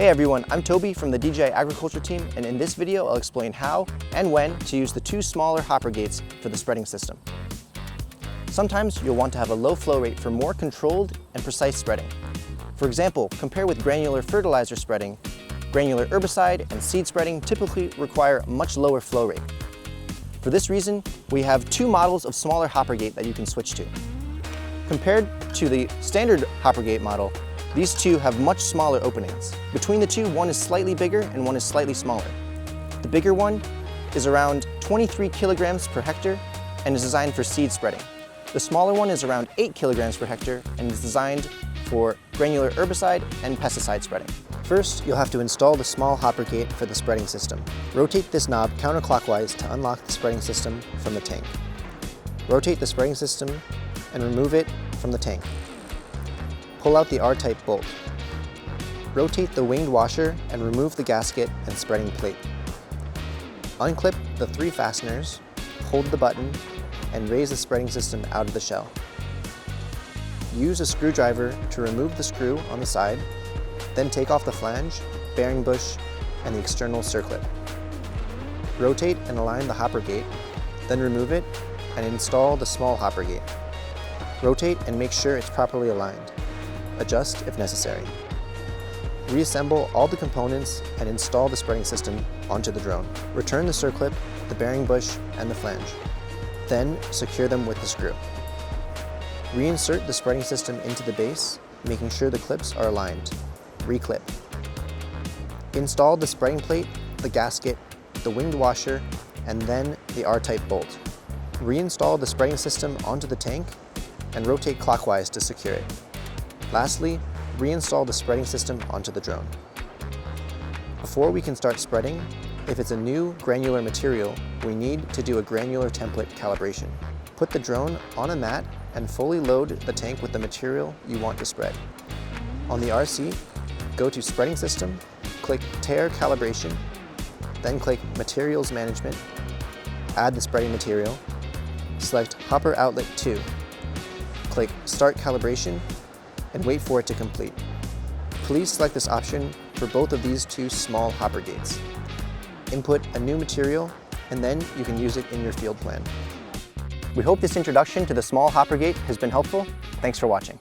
Hey everyone, I'm Toby from the DJI Agriculture team, and in this video I'll explain how and when to use the two smaller hopper gates for the spreading system. Sometimes you'll want to have a low flow rate for more controlled and precise spreading. For example, compare with granular fertilizer spreading. Granular herbicide and seed spreading typically require a much lower flow rate. For this reason, we have two models of smaller hopper gate that you can switch to. Compared to the standard hopper gate model, these two have much smaller openings. Between the two, one is slightly bigger and one is slightly smaller. The bigger one is around 23 kilograms per hectare and is designed for seed spreading. The smaller one is around 8 kilograms per hectare and is designed for granular herbicide and pesticide spreading. First, you'll have to install the small hopper gate for the spreading system. Rotate this knob counterclockwise to unlock the spreading system from the tank. Rotate the spreading system and remove it from the tank. Pull out the R-type bolt. Rotate the winged washer and remove the gasket and spreading plate. Unclip the three fasteners, hold the button, and raise the spreading system out of the shell. Use a screwdriver to remove the screw on the side, then take off the flange, bearing bush, and the external circlip. Rotate and align the hopper gate, then remove it and install the small hopper gate. Rotate and make sure it's properly aligned. Adjust if necessary. Reassemble all the components and install the spreading system onto the drone. Return the circlip, the bearing bush, and the flange. Then secure them with the screw. Reinsert the spreading system into the base, making sure the clips are aligned. Reclip. Install the spreading plate, the gasket, the winged washer, and then the R-type bolt. Reinstall the spreading system onto the tank and rotate clockwise to secure it. Lastly, reinstall the spreading system onto the drone. Before we can start spreading, if it's a new granular material, we need to do a granular template calibration. Put the drone on a mat and fully load the tank with the material you want to spread. On the RC, go to Spreading System, click Tear Calibration, then click Materials Management, add the spreading material, select Hopper Outlet 2, click Start Calibration, and wait for it to complete. Please select this option for both of these two small hopper gates. Input a new material, and then you can use it in your field plan. We hope this introduction to the small hopper gate has been helpful. Thanks for watching.